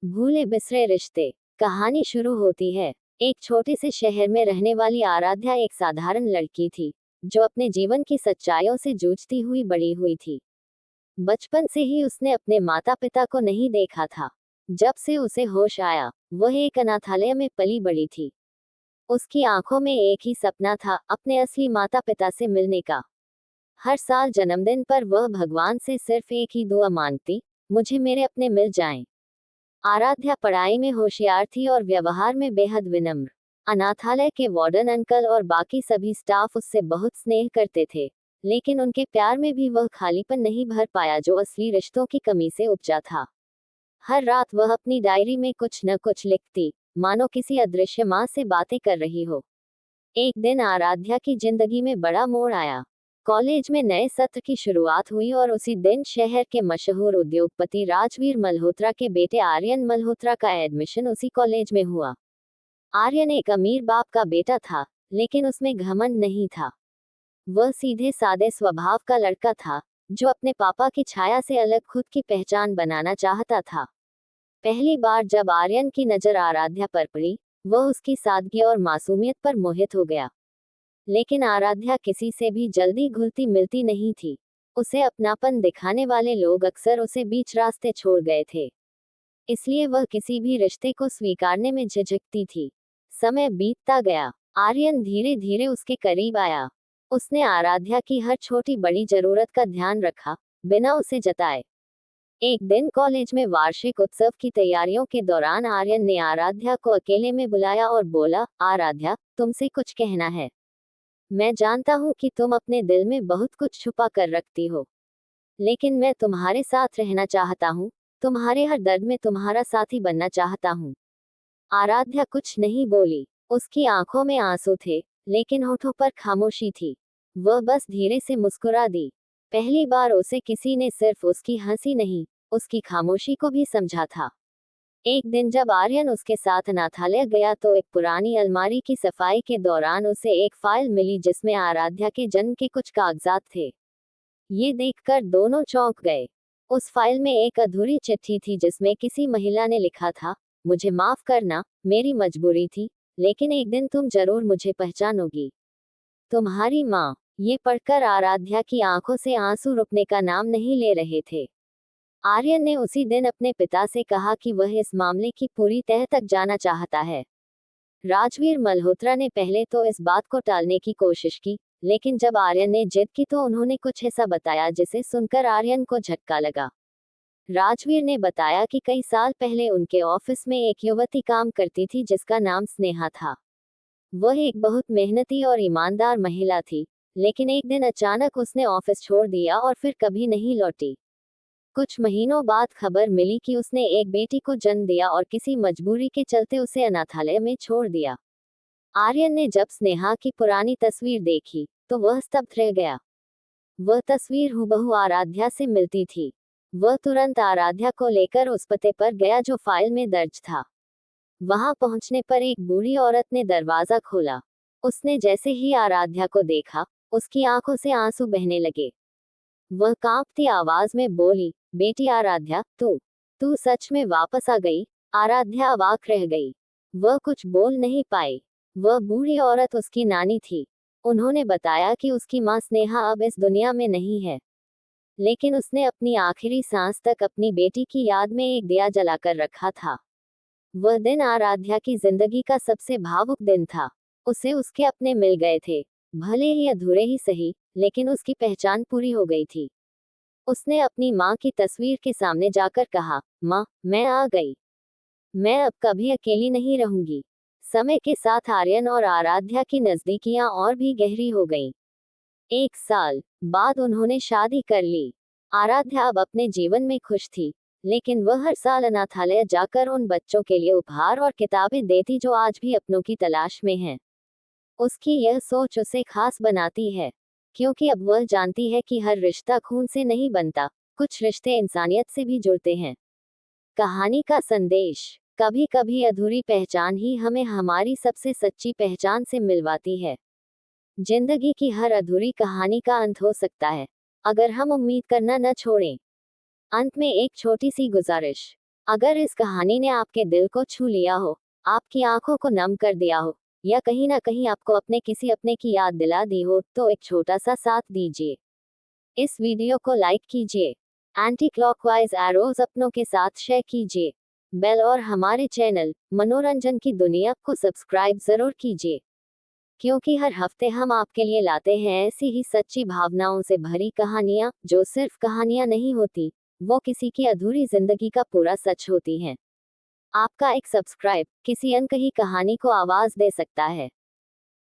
भूले बिसरे रिश्ते। कहानी शुरू होती है। एक छोटे से शहर में रहने वाली आराध्या एक साधारण लड़की थी, जो अपने जीवन की सच्चाइयों से जूझती हुई बड़ी हुई थी। बचपन से ही उसने अपने माता पिता को नहीं देखा था। जब से उसे होश आया, वह एक अनाथालय में पली बड़ी थी। उसकी आंखों में एक ही सपना था, अपने असली माता पिता से मिलने का। हर साल जन्मदिन पर वह भगवान से सिर्फ एक ही दुआ मांगती, मुझे मेरे अपने मिल जाएं। आराध्या पढ़ाई में होशियार थी और व्यवहार में बेहद विनम्र। अनाथालय के वार्डन अंकल और बाकी सभी स्टाफ उससे बहुत स्नेह करते थे, लेकिन उनके प्यार में भी वह खालीपन नहीं भर पाया जो असली रिश्तों की कमी से उपजा था। हर रात वह अपनी डायरी में कुछ न कुछ लिखती, मानो किसी अदृश्य माँ से बातें कर रही हो। एक दिन आराध्या की जिंदगी में बड़ा मोड़ आया। कॉलेज में नए सत्र की शुरुआत हुई और उसी दिन शहर के मशहूर उद्योगपति राजवीर मल्होत्रा के बेटे आर्यन मल्होत्रा का एडमिशन उसी कॉलेज में हुआ। आर्यन एक अमीर बाप का बेटा था, लेकिन उसमें घमंड नहीं था। वह सीधे सादे स्वभाव का लड़का था, जो अपने पापा की छाया से अलग खुद की पहचान बनाना चाहता था। पहली बार जब आर्यन की नजर आराध्या पर पड़ी, वह उसकी सादगी और मासूमियत पर मोहित हो गया। लेकिन आराध्या किसी से भी जल्दी घुलती मिलती नहीं थी। उसे अपनापन दिखाने वाले लोग अक्सर उसे बीच रास्ते छोड़ गए थे, इसलिए वह किसी भी रिश्ते को स्वीकारने में झिझकती थी। समय बीतता गया। आर्यन धीरे धीरे उसके करीब आया। उसने आराध्या की हर छोटी बड़ी जरूरत का ध्यान रखा, बिना उसे जताए। एक दिन कॉलेज में वार्षिक उत्सव की तैयारियों के दौरान आर्यन ने आराध्या को अकेले में बुलाया और बोला, आराध्या, तुमसे कुछ कहना है। मैं जानता हूँ कि तुम अपने दिल में बहुत कुछ छुपा कर रखती हो, लेकिन मैं तुम्हारे साथ रहना चाहता हूँ, तुम्हारे हर दर्द में तुम्हारा साथी बनना चाहता हूँ। आराध्या कुछ नहीं बोली। उसकी आंखों में आंसू थे, लेकिन होठों पर खामोशी थी। वह बस धीरे से मुस्कुरा दी। पहली बार उसे किसी ने सिर्फ उसकी हंसी नहीं, उसकी खामोशी को भी समझा था। एक दिन जब आर्यन उसके साथ अनाथालय गया तो एक पुरानी अलमारी की सफाई के दौरान उसे एक फाइल मिली जिसमें आराध्या के जन्म के कुछ कागजात थे। ये देखकर दोनों चौंक गए। उस फाइल में एक अधूरी चिट्ठी थी जिसमें किसी महिला ने लिखा था, मुझे माफ करना, मेरी मजबूरी थी, लेकिन एक दिन तुम जरूर मुझे पहचानोगी। तुम्हारी माँ। ये पढ़कर आराध्या की आंखों से आंसू रुकने का नाम नहीं ले रहे थे। आर्यन ने उसी दिन अपने पिता से कहा कि वह इस मामले की पूरी तह तक जाना चाहता है। राजवीर मल्होत्रा ने पहले तो इस बात को टालने की कोशिश की, लेकिन जब आर्यन ने जिद की तो उन्होंने कुछ ऐसा बताया जिसे सुनकर आर्यन को झटका लगा। राजवीर ने बताया कि कई साल पहले उनके ऑफिस में एक युवती काम करती थी जिसका नाम स्नेहा था। वह एक बहुत मेहनती और ईमानदार महिला थी, लेकिन एक दिन अचानक उसने ऑफिस छोड़ दिया और फिर कभी नहीं लौटी। कुछ महीनों बाद खबर मिली कि उसने एक बेटी को जन्म दिया और किसी मजबूरी के चलते उसे अनाथालय में छोड़ दिया। आर्यन ने जब स्नेहा की पुरानी तस्वीर देखी, तो वह स्तब्ध रह गया। वह तस्वीर हूबहू आराध्या से मिलती थी। वह तुरंत आराध्या को लेकर उस पते पर गया जो फाइल में दर्ज था। वहां पहुंचने पर एक बूढ़ी औरत ने दरवाजा खोला। उसने जैसे ही आराध्या को देखा, उसकी आंखों से आंसू बहने लगे। वह कांपती आवाज में बोली, बेटी आराध्या, तू सच में वापस आ गई। आराध्या अवाक रह गई। वह कुछ बोल नहीं पाई। वह बूढ़ी औरत उसकी नानी थी। उन्होंने बताया कि उसकी माँ स्नेहा अब इस दुनिया में नहीं है, लेकिन उसने अपनी आखिरी सांस तक अपनी बेटी की याद में एक दिया जलाकर रखा था। वह दिन आराध्या की जिंदगी का सबसे भावुक दिन था। उसे उसके अपने मिल गए थे, भले ही अधूरे ही सही, लेकिन उसकी पहचान पूरी हो गई थी। उसने अपनी माँ की तस्वीर के सामने जाकर कहा, माँ, मैं आ गई। मैं अब कभी अकेली नहीं रहूंगी। समय के साथ आर्यन और आराध्या की नजदीकियां और भी गहरी हो गईं। एक साल बाद उन्होंने शादी कर ली। आराध्या अब अपने जीवन में खुश थी, लेकिन वह हर साल अनाथालय जाकर उन बच्चों के लिए उपहार और किताबें देती जो आज भी अपनों की तलाश में हैं। उसकी यह सोच उसे खास बनाती है, क्योंकि अब वह जानती है कि हर रिश्ता खून से नहीं बनता, कुछ रिश्ते इंसानियत से भी जुड़ते हैं। कहानी का संदेश। कभी कभी अधूरी पहचान ही हमें हमारी सबसे सच्ची पहचान से मिलवाती है। जिंदगी की हर अधूरी कहानी का अंत हो सकता है, अगर हम उम्मीद करना न छोड़ें। अंत में एक छोटी सी गुजारिश। अगर इस कहानी ने आपके दिल को छू लिया हो, आपकी आंखों को नम कर दिया हो, या कहीं ना कहीं आपको अपने किसी अपने की याद दिला दी हो, तो एक छोटा सा साथ दीजिए। इस वीडियो को लाइक कीजिए, एंटी क्लॉकवाइज एरोज अपनों के साथ शेयर कीजिए, बेल और हमारे चैनल मनोरंजन की दुनिया को सब्सक्राइब जरूर कीजिए, क्योंकि हर हफ्ते हम आपके लिए लाते हैं ऐसी ही सच्ची भावनाओं से भरी कहानियां, जो सिर्फ कहानियां नहीं होती, वो किसी की अधूरी जिंदगी का पूरा सच होती हैं। आपका एक सब्सक्राइब किसी अनकही कहानी को आवाज दे सकता है।